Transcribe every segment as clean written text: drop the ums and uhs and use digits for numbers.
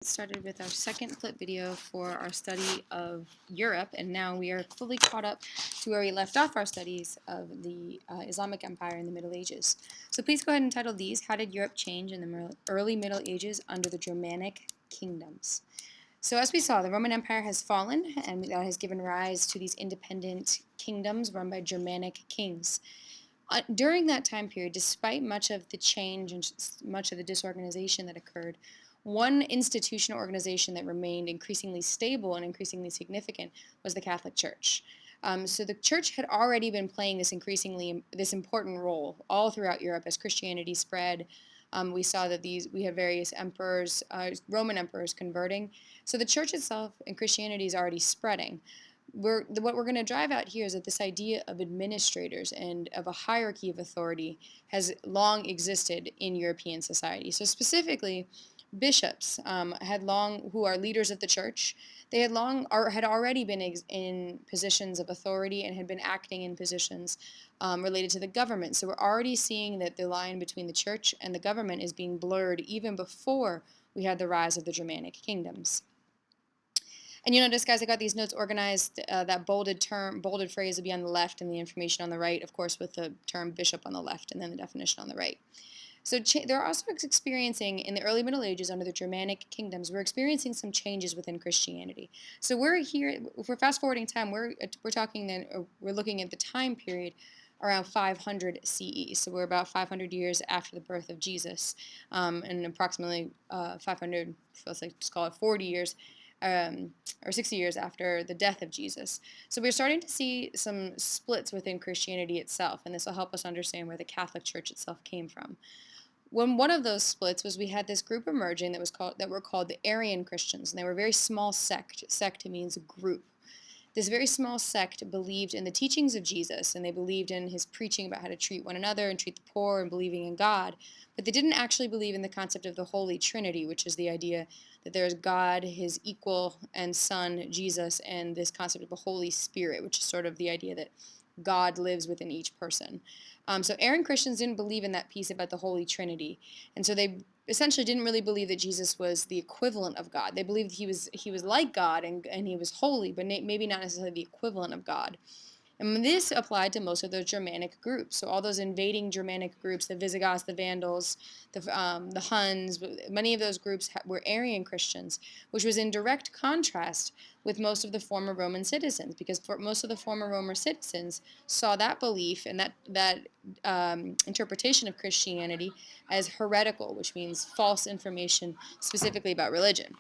Started with our second clip video for our study of Europe, and now we are fully caught up to where we left off our studies of the Islamic Empire in the Middle Ages. So please go ahead and title these, How Did Europe Change in the Early Middle Ages under the Germanic Kingdoms? So as we saw, the Roman Empire has fallen, and that has given rise to these independent kingdoms run by Germanic kings. During that time period, despite much of the change and much of the disorganization that occurred, one institutional organization that remained increasingly stable and increasingly significant was the Catholic Church. So the church had already been playing this important role all throughout Europe as Christianity spread. We saw that we had various emperors, Roman emperors converting. So the church itself and Christianity is already spreading. What we're going to drive out here is that this idea of administrators and of a hierarchy of authority has long existed in European society. So specifically, bishops who are leaders of the church, they had already been in positions of authority and had been acting in positions related to the government. So we're already seeing that the line between the church and the government is being blurred even before we had the rise of the Germanic kingdoms. And you notice, guys, I got these notes organized. That bolded phrase will be on the left and the information on the right, of course, with the term bishop on the left and then the definition on the right. So they're also experiencing, in the early Middle Ages under the Germanic kingdoms, we're experiencing some changes within Christianity. So we're here, if we're fast forwarding time, we're looking at the time period around 500 CE. So we're about 500 years after the birth of Jesus, and approximately 500, let's just call it 40 years or 60 years after the death of Jesus. So we're starting to see some splits within Christianity itself, and this will help us understand where the Catholic Church itself came from. One of those splits was we had this group emerging that were called the Arian Christians, and they were a very small sect. Sect means group. This very small sect believed in the teachings of Jesus, and they believed in his preaching about how to treat one another and treat the poor and believing in God, but they didn't actually believe in the concept of the Holy Trinity, which is the idea that there is God, his equal and Son, Jesus, and this concept of the Holy Spirit, which is sort of the idea that God lives within each person. So Arian Christians didn't believe in that piece about the Holy Trinity, and so they essentially didn't really believe that Jesus was the equivalent of God. They believed he was like God and he was holy, but maybe not necessarily the equivalent of God. And this applied to most of those Germanic groups. So all those invading Germanic groups, the Visigoths, the Vandals, the Huns, many of those groups were Arian Christians, which was in direct contrast with most of the former Roman citizens, because most of the former Roman citizens saw that belief and that interpretation of Christianity as heretical, which means false information specifically about religion.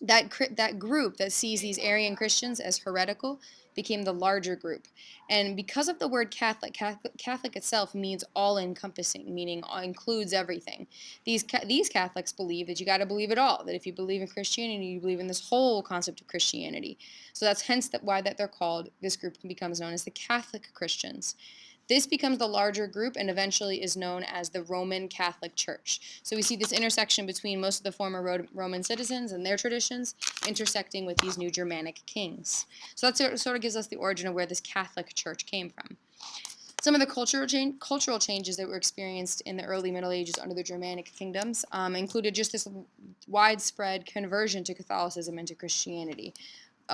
That group that sees these Arian Christians as heretical became the larger group. And because of the word Catholic itself means all-encompassing, meaning includes everything. These Catholics believe that you got to believe it all, that if you believe in Christianity, you believe in this whole concept of Christianity. So that's why they're called, this group becomes known as the Catholic Christians. This becomes the larger group and eventually is known as the Roman Catholic Church. So we see this intersection between most of the former Roman citizens and their traditions intersecting with these new Germanic kings. So that sort of gives us the origin of where this Catholic Church came from. Some of the cultural changes that were experienced in the early Middle Ages under the Germanic kingdoms included just this widespread conversion to Catholicism and to Christianity.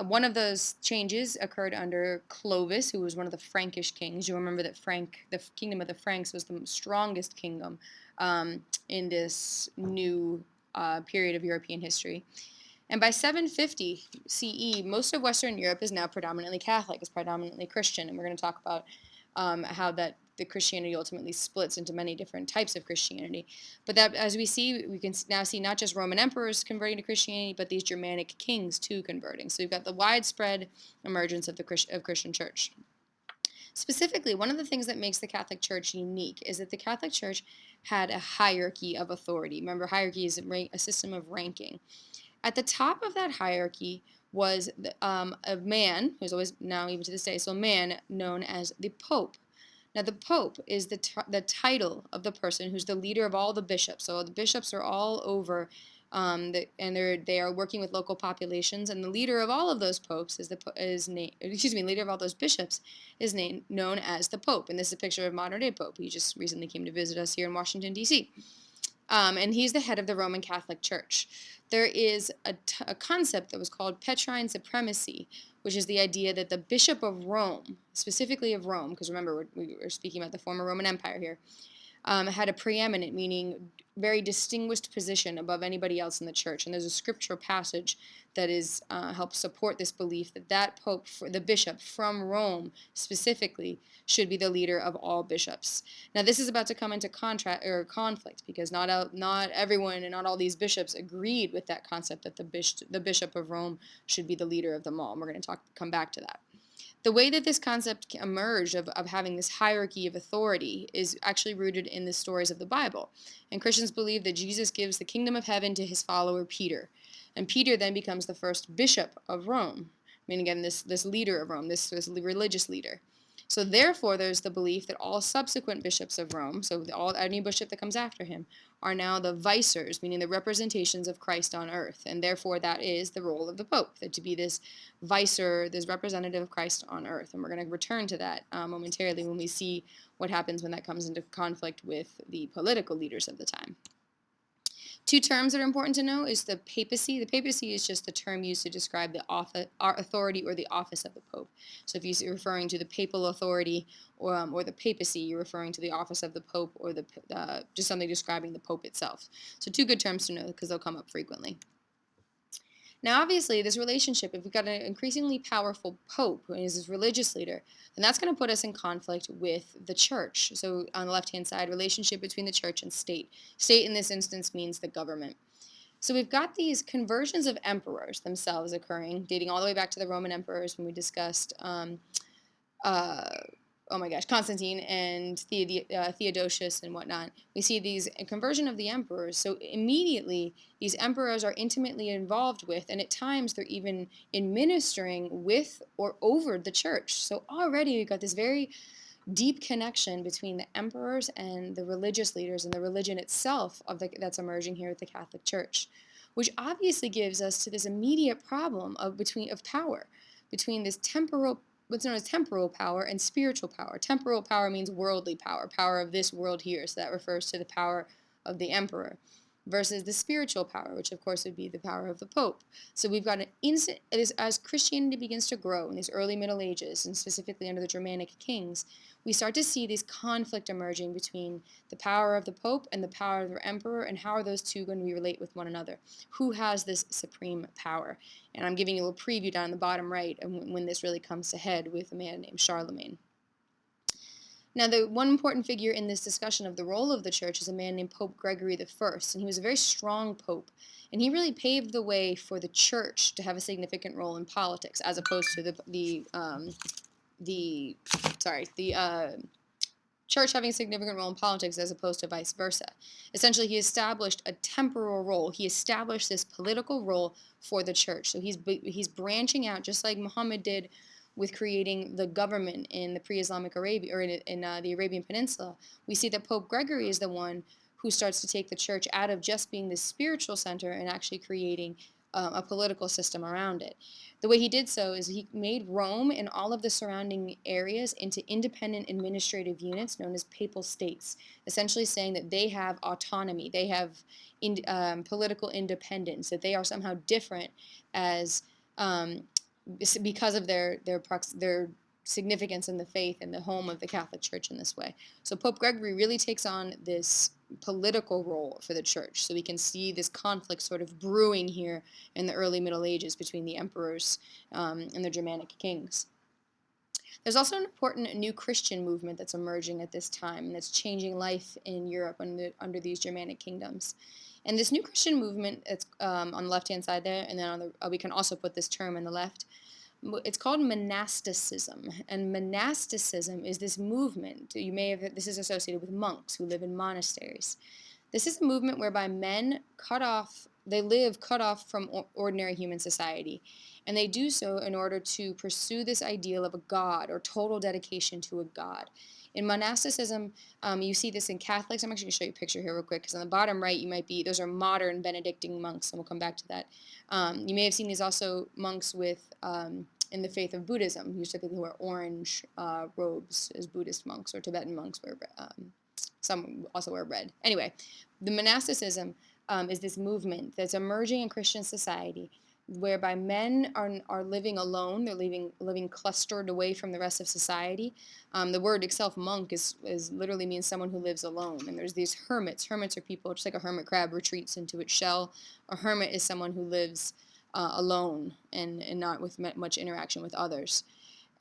One of those changes occurred under Clovis, who was one of the Frankish kings. You remember that the kingdom of the Franks was the strongest kingdom in this new period of European history. And by 750 CE, most of Western Europe is now predominantly Catholic, is predominantly Christian, and we're going to talk about how the Christianity ultimately splits into many different types of Christianity. But that, as we can now see not just Roman emperors converting to Christianity, but these Germanic kings too converting. So we've got the widespread emergence of Christian church. Specifically, one of the things that makes the Catholic Church unique is that the Catholic Church had a hierarchy of authority. Remember, hierarchy is a system of ranking. At the top of that hierarchy was a man, who's always now even to this day, so a man known as the Pope. Now, the Pope is the title of the person who's the leader of all the bishops. So the bishops are all over, and they are working with local populations. And the leader of all of those popes leader of all those bishops is known as the Pope. And this is a picture of modern day Pope. He just recently came to visit us here in Washington D.C. And he's the head of the Roman Catholic Church. There is a concept that was called Petrine supremacy, which is the idea that the Bishop of Rome, specifically of Rome, because remember we were speaking about the former Roman Empire here, had a preeminent, meaning very distinguished position above anybody else in the church. And there's a scriptural passage that is helps support this belief that that pope, the bishop from Rome specifically, should be the leader of all bishops. Now this is about to come into conflict because not everyone and not all these bishops agreed with that concept that the bishop of Rome should be the leader of them all. And we're going to come back to that. The way that this concept emerged of having this hierarchy of authority is actually rooted in the stories of the Bible. And Christians believe that Jesus gives the kingdom of heaven to his follower Peter. And Peter then becomes the first bishop of Rome. I mean, again, this leader of Rome, this religious leader. So therefore, there's the belief that all subsequent bishops of Rome, so any bishop that comes after him, are now the vicers, meaning the representations of Christ on earth. And therefore, that is the role of the Pope, that to be this vicer, this representative of Christ on earth. And we're going to return to that momentarily when we see what happens when that comes into conflict with the political leaders of the time. Two terms that are important to know is the papacy. The papacy is just the term used to describe the authority or the office of the Pope. So if you're referring to the papal authority or the papacy, you're referring to the office of the Pope or just something describing the Pope itself. So two good terms to know because they'll come up frequently. Now, obviously, this relationship, if we've got an increasingly powerful pope who is this religious leader, then that's going to put us in conflict with the church. So on the left-hand side, relationship between the church and state. State in this instance means the government. So we've got these conversions of emperors themselves occurring, dating all the way back to the Roman emperors when we discussed Constantine and Theodosius and whatnot. We see these conversion of the emperors. So immediately, these emperors are intimately involved with, and at times they're even administering with or over the church. So already we've got this very deep connection between the emperors and the religious leaders and the religion itself that's emerging here at the Catholic Church, which obviously gives us to this immediate problem of power between this what's known as temporal power and spiritual power. Temporal power means worldly power, power of this world here, so that refers to the power of the emperor, versus the spiritual power, which of course would be the power of the Pope. So we've got an instant, as Christianity begins to grow in these early Middle Ages, and specifically under the Germanic kings, we start to see this conflict emerging between the power of the Pope and the power of the emperor, and how are those two going to relate with one another? Who has this supreme power? And I'm giving you a little preview down in the bottom right of when this really comes to head with a man named Charlemagne. Now, the one important figure in this discussion of the role of the church is a man named Pope Gregory I, and he was a very strong pope, and he really paved the way for the church to have a significant role in politics, as opposed to the church having a significant role in politics as opposed to vice versa. Essentially, he established a temporal role. He established this political role for the church. So he's branching out, just like Muhammad did with creating the government in the pre-Islamic Arabia, or in the Arabian Peninsula. We see that Pope Gregory is the one who starts to take the church out of just being the spiritual center and actually creating a political system around it. The way he did so is he made Rome and all of the surrounding areas into independent administrative units known as papal states, essentially saying that they have autonomy, they have political independence, that they are somehow different as because of their significance in the faith and the home of the Catholic Church in this way. So Pope Gregory really takes on this political role for the church. So we can see this conflict sort of brewing here in the early Middle Ages between the emperors and the Germanic kings. There's also an important new Christian movement that's emerging at this time, and that's changing life in Europe under these Germanic kingdoms. And this new Christian movement, it's on the left-hand side there, and then we can also put this term on the left. It's called monasticism, and monasticism is this movement. This is associated with monks who live in monasteries. This is a movement whereby men live cut off from ordinary human society, and they do so in order to pursue this ideal of a god or total dedication to a god. In monasticism, you see this in Catholics. I'm actually going to show you a picture here real quick, because on the bottom right, those are modern Benedictine monks, and we'll come back to that. You may have seen these also monks in the faith of Buddhism, who typically wear orange robes as Buddhist monks, or Tibetan monks wear some also wear red. Anyway, the monasticism is this movement that's emerging in Christian society whereby men are living alone. They're living clustered away from the rest of society. The word itself, monk, is literally means someone who lives alone. And there's these hermits. Hermits are people, just like a hermit crab retreats into its shell. A hermit is someone who lives alone and not with much interaction with others.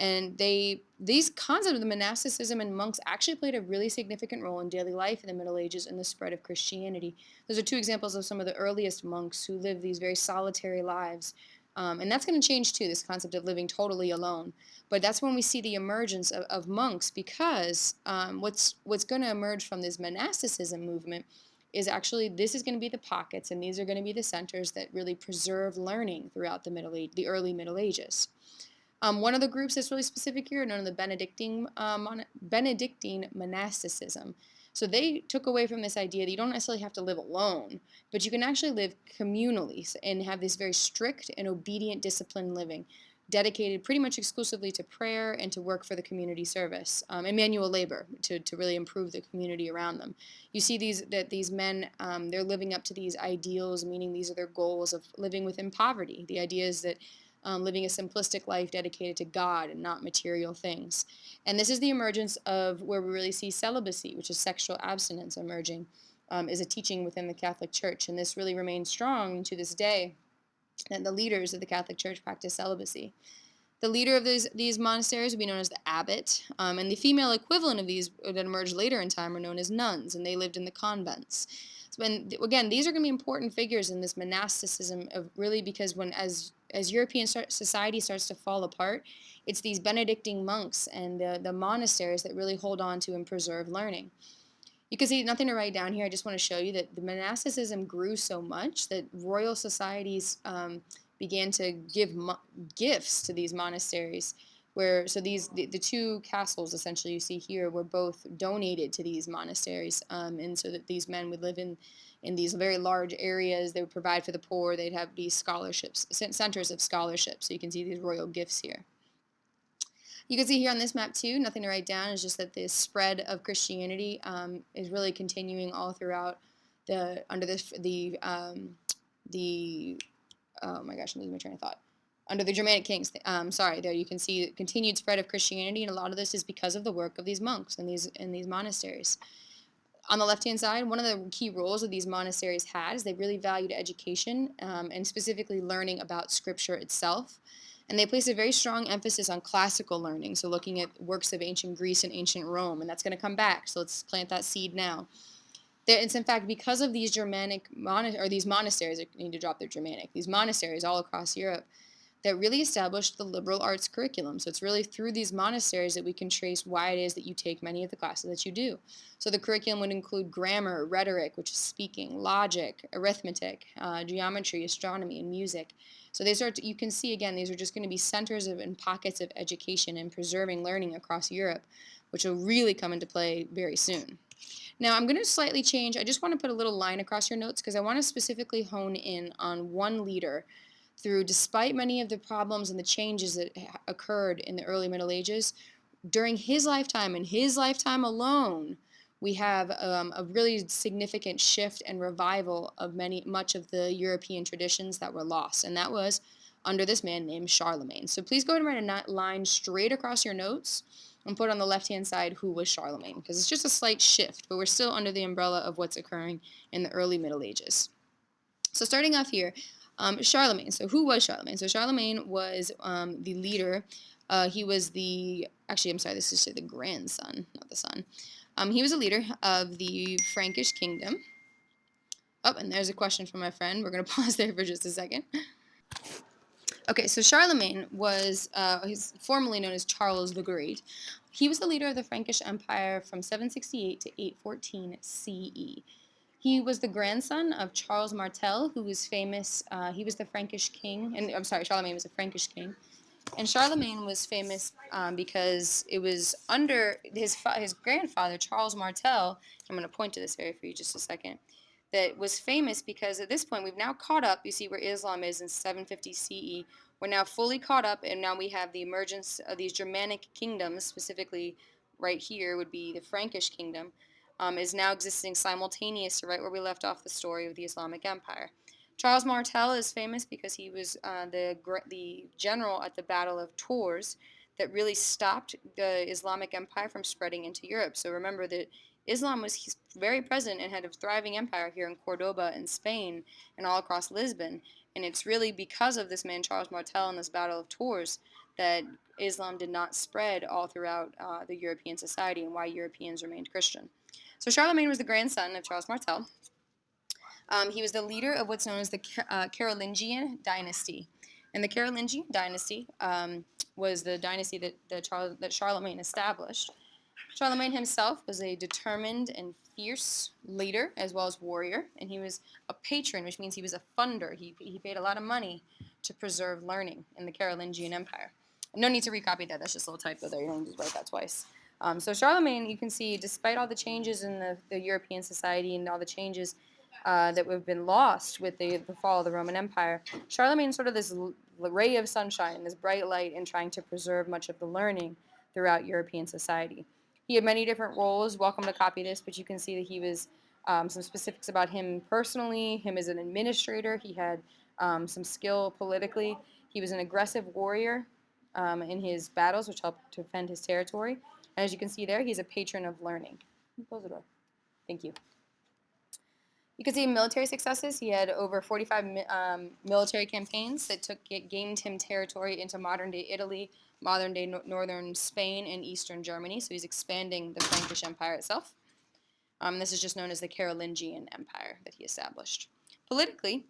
And these concepts of the monasticism and monks actually played a really significant role in daily life in the Middle Ages and the spread of Christianity. Those are two examples of some of the earliest monks who lived these very solitary lives. And that's going to change too, this concept of living totally alone. But that's when we see the emergence of monks, because what's going to emerge from this monasticism movement is actually this is going to be the pockets, and these are going to be the centers that really preserve learning throughout the early Middle Ages. One of the groups that's really specific here, known as the Benedictine monasticism. So they took away from this idea that you don't necessarily have to live alone, but you can actually live communally and have this very strict and obedient, disciplined living, dedicated pretty much exclusively to prayer and to work for the community service and manual labor to really improve the community around them. You see these men, they're living up to these ideals, meaning these are their goals of living within poverty. The idea is that living a simplistic life dedicated to God and not material things. And this is the emergence of where we really see celibacy, which is sexual abstinence, emerging as a teaching within the Catholic Church. And this really remains strong to this day, that the leaders of the Catholic Church practice celibacy. The leader of these monasteries would be known as the abbot, and the female equivalent of these that emerged later in time are known as nuns, and they lived in the convents. So again, these are going to be important figures in this monasticism of really, because as European society starts to fall apart, it's these Benedictine monks and the monasteries that really hold on to and preserve learning. You can see nothing to write down here. I just want to show you that the monasticism grew so much that royal societies began to give gifts to these monasteries. So the two castles essentially you see here were both donated to these monasteries, and so that these men would live in these very large areas. They would provide for the poor. They'd have these scholarships, centers of scholarship. So you can see these royal gifts here. You can see here on this map too, nothing to write down, is just that the spread of Christianity is really continuing all throughout oh my gosh, I'm losing my train of thought. Under the Germanic Kings, there you can see continued spread of Christianity, and a lot of this is because of the work of these monks and these monasteries. On the left-hand side, one of the key roles that these monasteries had is they really valued education and specifically learning about Scripture itself. And they placed a very strong emphasis on classical learning, so looking at works of ancient Greece and ancient Rome, and that's going to come back, so let's plant that seed now. It's in fact because of these these monasteries, I need to drop their Germanic, these monasteries all across Europe, that really established the liberal arts curriculum. So it's really through these monasteries that we can trace why it is that you take many of the classes that you do. So the curriculum would include grammar, rhetoric, which is speaking, logic, arithmetic, geometry, astronomy, and music. So you can see again, these are just going to be centers and pockets of education and preserving learning across Europe, which will really come into play very soon. Now I'm going to slightly change. I just want to put a little line across your notes because I want to specifically hone in on one leader despite many of the problems and the changes that occurred in the early Middle Ages, during his lifetime and his lifetime alone, we have a really significant shift and revival of much of the European traditions that were lost, and that was under this man named Charlemagne. So please go ahead and write a line straight across your notes and put on the left-hand side who was Charlemagne, because it's just a slight shift, but we're still under the umbrella of what's occurring in the early Middle Ages. So starting off here, Charlemagne. So who was Charlemagne? So Charlemagne was the leader. He was this is the grandson, not the son. He was a leader of the Frankish kingdom. Oh, and there's a question from my friend. We're going to pause there for just a second. Okay, so Charlemagne was, he's formerly known as Charles the Great. He was the leader of the Frankish Empire from 768 to 814 CE. He was the grandson of Charles Martel, who was famous. He was the Frankish king, and I'm sorry, Charlemagne was a Frankish king. And Charlemagne was famous because it was under his grandfather, Charles Martel. I'm going to point to this area for you just a second. That was famous because at this point we've now caught up. You see where Islam is in 750 CE. We're now fully caught up, and now we have the emergence of these Germanic kingdoms, specifically right here would be the Frankish kingdom. is now existing simultaneous to right where we left off the story of the Islamic Empire. Charles Martel is famous because he was the general at the Battle of Tours that really stopped the Islamic Empire from spreading into Europe. So remember that Islam was very present and had a thriving empire here in Cordoba in Spain and all across Lisbon. And it's really because of this man, Charles Martel, and this Battle of Tours that Islam did not spread all throughout the European society and why Europeans remained Christian. So Charlemagne was the grandson of Charles Martel. He was the leader of what's known as the Carolingian dynasty. And the Carolingian dynasty was the dynasty that Charlemagne established. Charlemagne himself was a determined and fierce leader as well as warrior, and he was a patron, which means he was a funder. He paid a lot of money to preserve learning in the Carolingian Empire. No need to recopy that. That's just a little typo there. You don't need to write that twice. So Charlemagne, you can see, despite all the changes in the European society and all the changes that have been lost with the fall of the Roman Empire, Charlemagne is sort of this ray of sunshine, this bright light in trying to preserve much of the learning throughout European society. He had many different roles. Welcome to copy this, but you can see that he was some specifics about him personally, him as an administrator. He had some skill politically. He was an aggressive warrior in his battles, which helped to defend his territory. And as you can see there, he's a patron of learning. Close the door. Thank you. You can see military successes. He had over 45 military campaigns that gained him territory into modern-day Italy, modern-day northern Spain, and eastern Germany. So he's expanding the Frankish Empire itself. This is just known as the Carolingian Empire that he established. Politically,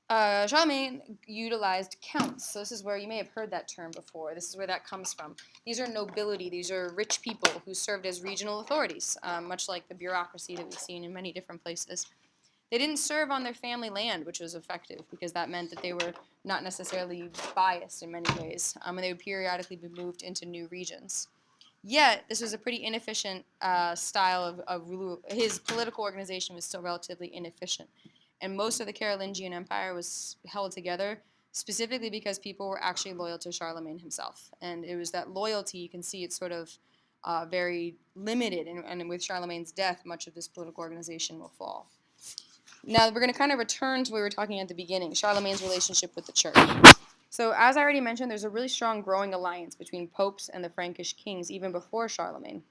Charlemagne utilized counts. So this is where you may have heard that term before. This is where that comes from. These are nobility. These are rich people who served as regional authorities, much like the bureaucracy that we've seen in many different places. They didn't serve on their family land, which was effective because that meant that they were not necessarily biased in many ways, and they would periodically be moved into new regions. Yet, this was a pretty inefficient style of rule. His political organization was still relatively inefficient. And most of the Carolingian Empire was held together specifically because people were actually loyal to Charlemagne himself. And it was that loyalty, you can see it's sort of very limited. And with Charlemagne's death, much of this political organization will fall. Now, we're going to kind of return to what we were talking at the beginning, Charlemagne's relationship with the church. So as I already mentioned, there's a really strong growing alliance between popes and the Frankish kings even before Charlemagne.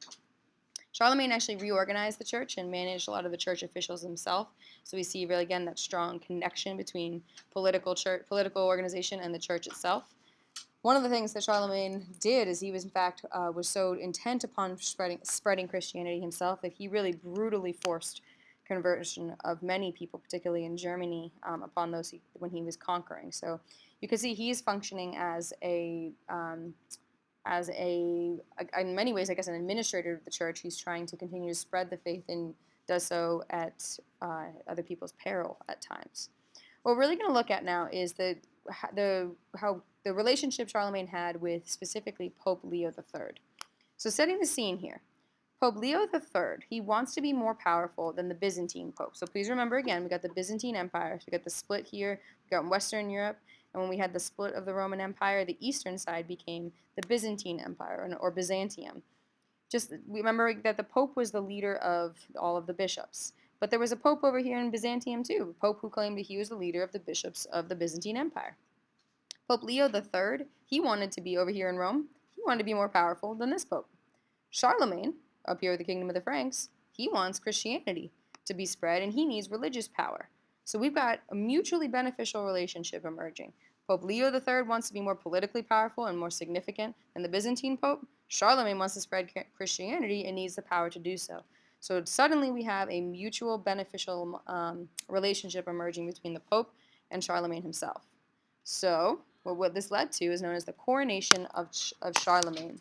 Charlemagne actually reorganized the church and managed a lot of the church officials himself. So we see really, again, that strong connection between political organization and the church itself. One of the things that Charlemagne did is he was, in fact, was so intent upon spreading Christianity himself that he really brutally forced conversion of many people, particularly in Germany, upon those when he was conquering. So you can see he's functioning as in many ways, I guess, an administrator of the church. He's trying to continue to spread the faith and does so at other people's peril at times. What we're really going to look at now is how the relationship Charlemagne had with specifically Pope Leo III. So setting the scene here. Pope Leo III, he wants to be more powerful than the Byzantine Pope. So please remember again, we got the Byzantine Empire. So we got the split here. We got Western Europe. And when we had the split of the Roman Empire, the eastern side became the Byzantine Empire, or Byzantium. Just remember that the Pope was the leader of all of the bishops. But there was a Pope over here in Byzantium too, a Pope who claimed that he was the leader of the bishops of the Byzantine Empire. Pope Leo III, he wanted to be over here in Rome. He wanted to be more powerful than this Pope. Charlemagne, up here with the Kingdom of the Franks, he wants Christianity to be spread, and he needs religious power. So we've got a mutually beneficial relationship emerging. Pope Leo III wants to be more politically powerful and more significant than the Byzantine Pope. Charlemagne wants to spread Christianity and needs the power to do so. So suddenly we have a mutual beneficial relationship emerging between the Pope and Charlemagne himself. So what this led to is known as the coronation of Charlemagne